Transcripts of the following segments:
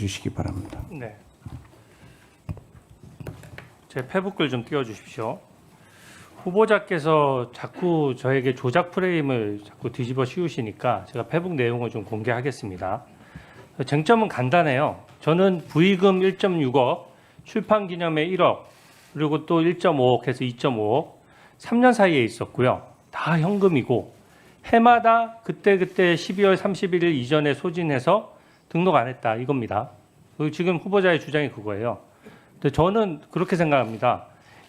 주시기 바랍니다. 네. 제 페북글 좀 띄워주십시오. 후보자께서 자꾸 저에게 조작 프레임을 자꾸 뒤집어 씌우시니까 제가 페북 내용을 좀 공개하겠습니다. 쟁점은 간단해요. 저는 부의금 1.6억, 출판 기념회 1억, 그리고 또 1.5억 해서 2.5억, 3년 사이에 있었고요. 다 현금이고 해마다 그때그때 12월 31일 이전에 소진해서 등록 안 했다 이겁니다. 지금 후보자의 주장이 그거예요. 근데 저는 그렇게 생각합니다.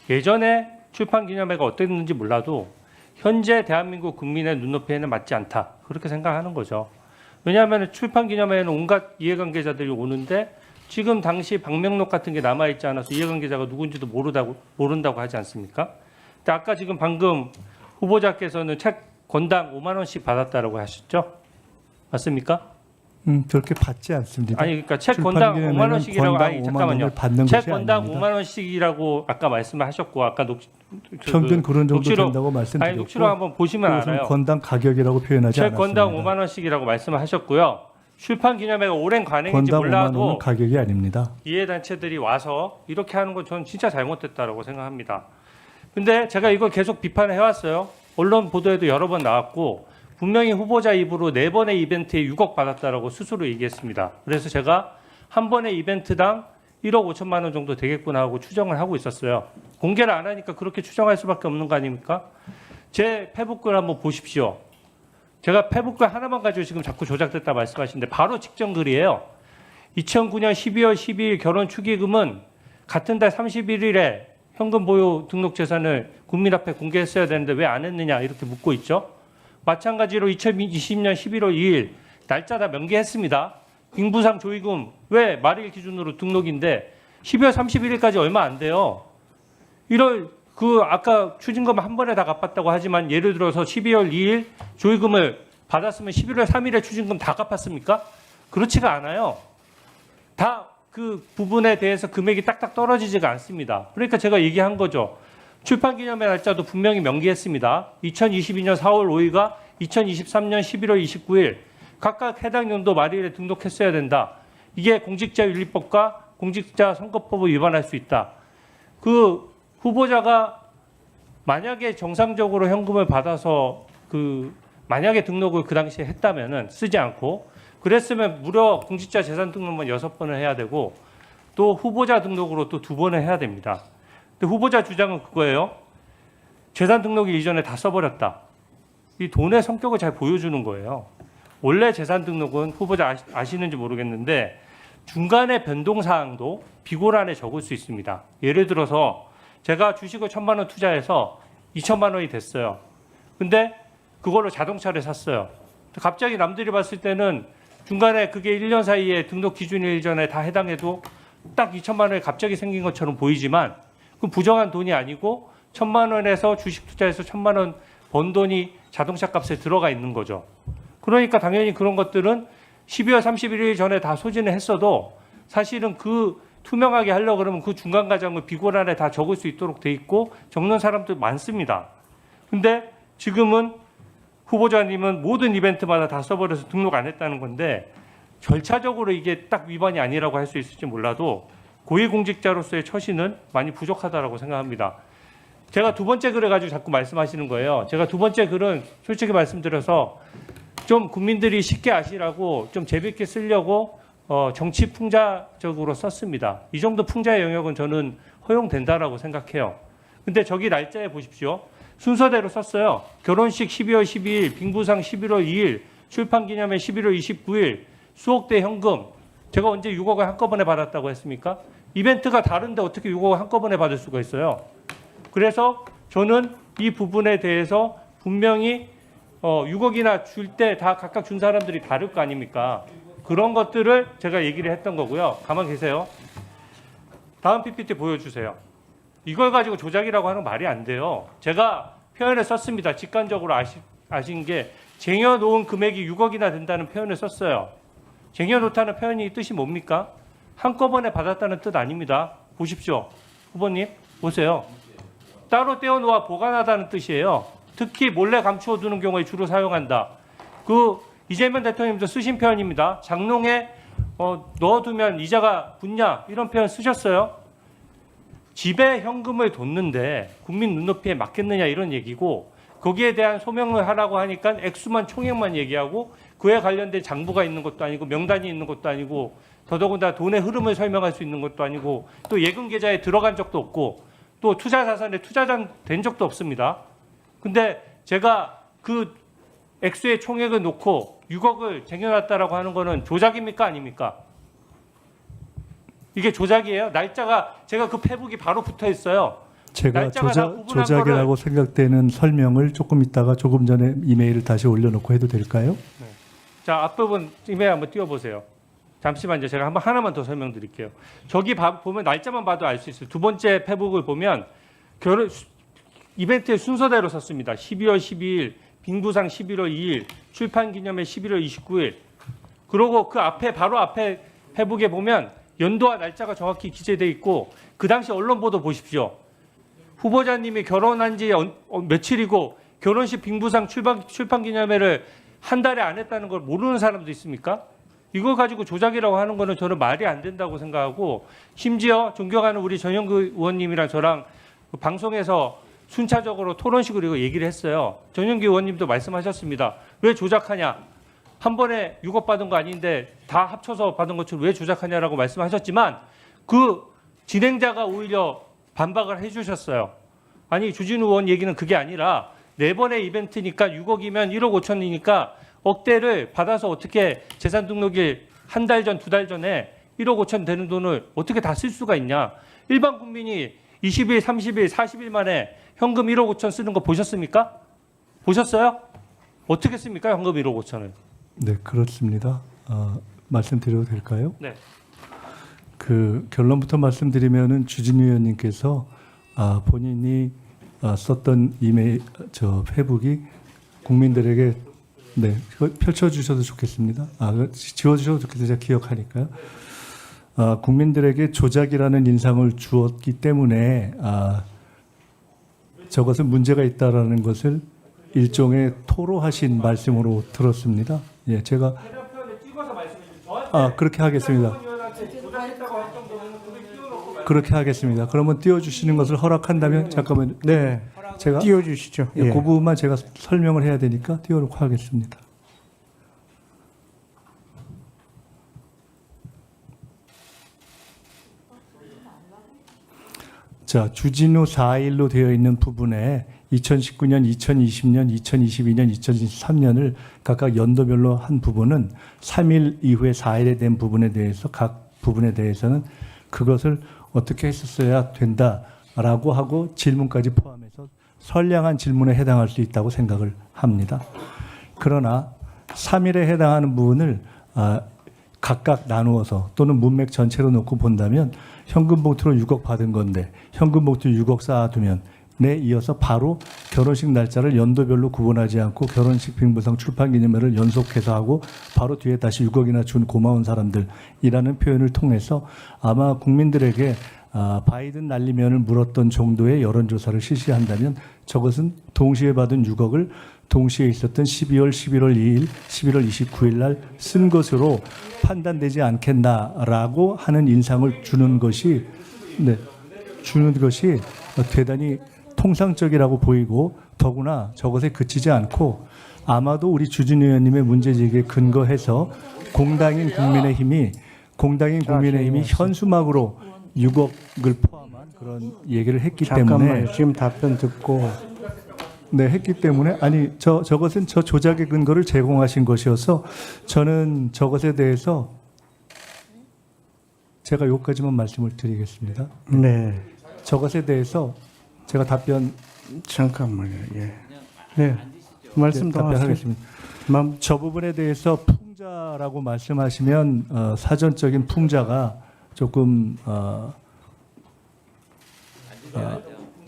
예전에 출판 기념회가 어땠는지 몰라도 현재 대한민국 국민의 눈높이에는 맞지 않다. 그렇게 생각하는 거죠. 왜냐하면 출판 기념회에는 온갖 이해관계자들이 오는데 지금 당시 방명록 같은 게 남아있지 않아서 이해관계자가 누군지도 모른다고 하지 않습니까? 근데 아까 지금 방금 후보자께서는 책 권당 5만 원씩 받았다라고 하셨죠? 맞습니까? 그렇게 받지 않습니다. 아니 그러니까 책 건당 5만 원씩이라고 아니 잠깐만요. 책 건당 5만 원씩이라고 아까 말씀하셨고 아까 평균 그런 정도 녹취록, 된다고 말씀드렸고 아니 녹취록 한번 보시면 알아요. 건당 가격이라고 표현하지 책 않았습니다. 건당 5만 원씩이라고 말씀하셨고요. 출판 기념회가 오랜 관행인지 건당 5만 몰라도 원은 가격이 아닙니다. 이해 단체들이 와서 이렇게 하는 건 저는 진짜 잘못됐다라고 생각합니다. 근데 제가 이걸 계속 비판을 해왔어요. 언론 보도에도 여러 번 나왔고. 분명히 후보자 입으로 4번의 이벤트에 6억 받았다라고 스스로 얘기했습니다. 그래서 제가 한 번의 이벤트당 1억 5천만 원 정도 되겠구나 하고 추정을 하고 있었어요. 공개를 안 하니까 그렇게 추정할 수밖에 없는 거 아닙니까? 제 페북글 한번 보십시오. 제가 페북글 하나만 가지고 지금 자꾸 조작됐다 말씀하시는데 바로 직전 글이에요. 2009년 12월 12일 결혼 축의금은 같은 달 31일에 현금 보유 등록 재산을 국민 앞에 공개했어야 되는데 왜 안 했느냐 이렇게 묻고 있죠. 마찬가지로 2020년 11월 2일 날짜 다 명기했습니다. 빙부상 조의금 왜 말일 기준으로 등록인데 12월 31일까지 얼마 안 돼요. 1월 아까 추징금 한 번에 다 갚았다고 하지만 예를 들어서 12월 2일 조의금을 받았으면 11월 3일에 추징금 다 갚았습니까? 그렇지가 않아요. 다 그 부분에 대해서 금액이 딱딱 떨어지지가 않습니다. 그러니까 제가 얘기한 거죠. 출판 기념회 날짜도 분명히 명기했습니다. 2022년 4월 5일과 2023년 11월 29일 각각 해당 연도 말일에 등록했어야 된다. 이게 공직자윤리법과 공직자선거법을 위반할 수 있다. 그 후보자가 만약에 정상적으로 현금을 받아서 만약에 등록을 그 당시에 했다면은 쓰지 않고 그랬으면 무려 공직자 재산 등록만 6번을 해야 되고 또 후보자 등록으로 또 2번을 해야 됩니다. 근데 후보자 주장은 그거예요. 재산 등록일 이전에 다 써버렸다. 이 돈의 성격을 잘 보여주는 거예요. 원래 재산 등록은 후보자 아시는지 모르겠는데 중간에 변동사항도 비고란에 적을 수 있습니다. 예를 들어서 제가 주식을 1,000만 원 투자해서 2천만 원이 됐어요. 근데 그걸로 자동차를 샀어요. 갑자기 남들이 봤을 때는 중간에 그게 1년 사이에 등록 기준일 전에 다 해당해도 딱 2천만 원이 갑자기 생긴 것처럼 보이지만 그 부정한 돈이 아니고 1,000만 원에서 주식 투자해서 1,000만 원 번 돈이 자동차 값에 들어가 있는 거죠. 그러니까 당연히 그런 것들은 12월 31일 전에 다 소진을 했어도 사실은 투명하게 하려고 그러면 그 중간 과정을 비고란에 다 적을 수 있도록 돼 있고 적는 사람도 많습니다. 근데 지금은 후보자님은 모든 이벤트마다 다 써버려서 등록 안 했다는 건데 절차적으로 이게 딱 위반이 아니라고 할 수 있을지 몰라도 고위공직자로서의 처신은 많이 부족하다고 생각합니다. 제가 두 번째 글을 가지고 자꾸 말씀하시는 거예요. 제가 두 번째 글은 솔직히 말씀드려서 좀 국민들이 쉽게 아시라고 좀 재밌게 쓰려고 정치 풍자적으로 썼습니다. 이 정도 풍자의 영역은 저는 허용된다라고 생각해요. 근데 저기 날짜에 보십시오. 순서대로 썼어요. 결혼식 12월 12일, 빙부상 11월 2일, 출판기념회 11월 29일, 수억대 현금. 제가 언제 6억을 한꺼번에 받았다고 했습니까? 이벤트가 다른데 어떻게 6억을 한꺼번에 받을 수가 있어요? 그래서 저는 이 부분에 대해서 분명히 6억이나 줄 때 다 각각 준 사람들이 다를 거 아닙니까? 그런 것들을 제가 얘기를 했던 거고요. 가만 계세요. 다음 PPT 보여주세요. 이걸 가지고 조작이라고 하는 말이 안 돼요. 제가 표현을 썼습니다. 직관적으로 아신 게 쟁여놓은 금액이 6억이나 된다는 표현을 썼어요. 쟁여놓다는 표현이 뜻이 뭡니까? 한꺼번에 받았다는 뜻 아닙니다. 보십시오. 후보님 보세요. 따로 떼어놓아 보관하다는 뜻이에요. 특히 몰래 감추어두는 경우에 주로 사용한다. 이재명 대통령님도 쓰신 표현입니다. 장롱에 넣어두면 이자가 붙냐 이런 표현 쓰셨어요. 집에 현금을 뒀는데 국민 눈높이에 맞겠느냐 이런 얘기고 거기에 대한 소명을 하라고 하니까 액수만 총액만 얘기하고 그에 관련된 장부가 있는 것도 아니고 명단이 있는 것도 아니고 더더군다나 돈의 흐름을 설명할 수 있는 것도 아니고 또 예금 계좌에 들어간 적도 없고 또 투자 자산에 투자된 적도 없습니다. 근데 제가 그 액수의 총액을 놓고 6억을 쟁여놨다라고 하는 거는 조작입니까 아닙니까? 이게 조작이에요? 날짜가 제가 그 페북이 바로 붙어 있어요. 제가 날짜가 다 구분한 조작이라고 생각되는 설명을 조금 있다가 조금 전에 이메일을 다시 올려놓고 해도 될까요? 자, 앞부분 이메일 한번 띄워보세요. 잠시만요. 제가 한번 하나만 더 설명드릴게요. 저기 보면 날짜만 봐도 알 수 있어요. 두 번째 페북을 보면 이벤트의 순서대로 썼습니다. 12월 12일, 빙부상 11월 2일, 출판기념회 11월 29일. 그리고 그 앞에 바로 앞에 페북에 보면 연도와 날짜가 정확히 기재되어 있고 그 당시 언론 보도 보십시오. 후보자님이 결혼한 지 며칠이고 결혼식 빙부상 출판기념회를 한 달에 안 했다는 걸 모르는 사람도 있습니까? 이거 가지고 조작이라고 하는 거는 저는 말이 안 된다고 생각하고 심지어 존경하는 우리 전영구 의원님이랑 저랑 방송에서 순차적으로 토론식으로 이거 얘기를 했어요. 전영기 의원님도 말씀하셨습니다. 왜 조작하냐? 한 번에 6억 받은 거 아닌데 다 합쳐서 받은 것처럼 왜 조작하냐라고 말씀하셨지만 그 진행자가 오히려 반박을 해주셨어요. 아니 주진우 의원 얘기는 그게 아니라 4번의 이벤트니까 6억이면 1억 5천이니까 억대를 받아서 어떻게 재산 등록일 한 달 전, 2달 전에 1억 5천 되는 돈을 어떻게 다 쓸 수가 있냐? 일반 국민이 20일, 30일, 40일 만에 현금 1억 5천 쓰는 거 보셨습니까? 보셨어요? 어떻게 씁니까? 현금 1억 5천을. 네, 그렇습니다. 말씀드려도 될까요? 네. 그 결론부터 말씀드리면은 주진우 의원님께서 본인이 썼던 이메일 페북이 국민들에게 네 펼쳐주셔도 좋겠습니다. 지워주셔도 좋겠어요. 제가 기억하니까요. 국민들에게 조작이라는 인상을 주었기 때문에 저것은 문제가 있다라는 것을 일종의 토로하신 말씀으로 들었습니다. 예, 제가 그렇게 하겠습니다. 그렇게 하겠습니다. 그러면 띄워주시는 것을 허락한다면 잠깐만. 네, 제가 띄워주시죠. 예, 그 부분만 제가 설명을 해야 되니까 띄워놓고 하겠습니다. 자, 주진우 4일로 되어 있는 부분에 2019년, 2020년, 2022년, 2023년을 각각 연도별로 한 부분은 3일 이후에 4일에 된 부분에 대해서 각 부분에 대해서는 그것을 어떻게 했었어야 된다라고 하고 질문까지 포함해서 선량한 질문에 해당할 수 있다고 생각을 합니다. 그러나 3일에 해당하는 부분을 각각 나누어서 또는 문맥 전체로 놓고 본다면 현금 봉투로 6억 받은 건데 현금 봉투 6억 쌓아두면 이어서 바로 결혼식 날짜를 연도별로 구분하지 않고 결혼식 빙부상 출판기념회를 연속해서 하고 바로 뒤에 다시 6억이나 준 고마운 사람들이라는 표현을 통해서 아마 국민들에게 바이든 날리면을 물었던 정도의 여론조사를 실시한다면 저것은 동시에 받은 6억을 동시에 있었던 12월 11월 2일, 11월 29일 날 쓴 것으로 판단되지 않겠나라고 하는 인상을 주는 것이 대단히 통상적이라고 보이고 더구나 저것에 그치지 않고 아마도 우리 주진우 의원님의 문제제기에 근거해서 공당인 국민의힘이 현수막으로 6억을 포함한 그런 얘기를 했기 때문에 지금 답변 듣고 했기 때문에 저것은 저 조작의 근거를 제공하신 것이어서 저는 저것에 대해서 제가 여기까지만 말씀을 드리겠습니다. 네. 저것에 대해서 제가 답변 잠깐만요. 예. 네. 말씀 더 답변하겠습니다. 저 부분에 대해서 풍자라고 말씀하시면 사전적인 풍자가 조금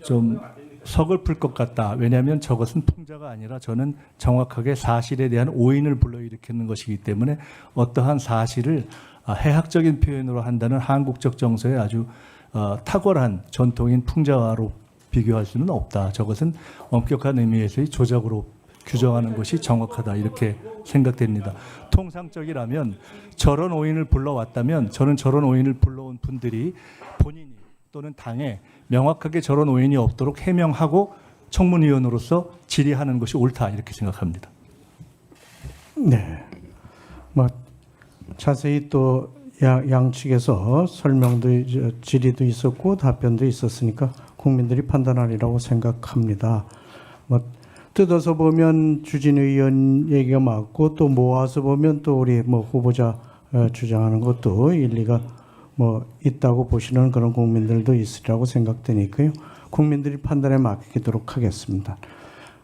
좀 서글플 것 같다. 왜냐하면 저것은 풍자가 아니라 저는 정확하게 사실에 대한 오인을 불러일으키는 것이기 때문에 어떠한 사실을 해학적인 표현으로 한다는 한국적 정서의 아주 탁월한 전통인 풍자화로 비교할 수는 없다. 저것은 엄격한 의미에서의 조작으로 규정하는 것이 정확하다 이렇게 생각됩니다. 통상적이라면 저런 오인을 불러왔다면 저는 저런 오인을 불러온 분들이 본인이 또는 당에 명확하게 저런 오인이 없도록 해명하고 청문위원으로서 질의하는 것이 옳다 이렇게 생각합니다. 네. 뭐 자세히 또 양측에서 설명도 질의도 있었고 답변도 있었으니까 국민들이 판단하리라고 생각합니다. 뭐 뜯어서 보면 주진 의원 얘기가 맞고 또 모아서 보면 또 우리 뭐 후보자 주장하는 것도 일리가 뭐 있다고 보시는 그런 국민들도 있으리라고 생각되니까요. 국민들이 판단에 맡기도록 하겠습니다.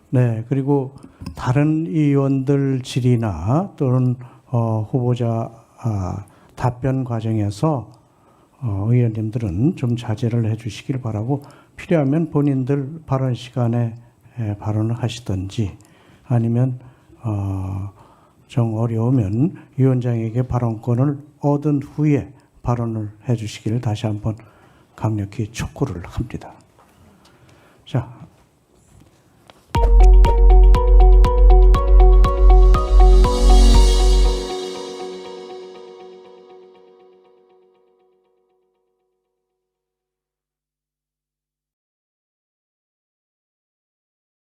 네, 그리고 다른 의원들 질의나 또는 후보자 답변 과정에서 의원님들은 좀 자제를 해주시길 바라고 필요하면 본인들 발언 시간에 발언을 하시든지 아니면 정 어려우면 위원장에게 발언권을 얻은 후에 발언을 해주시기를 다시 한번 강력히 촉구를 합니다.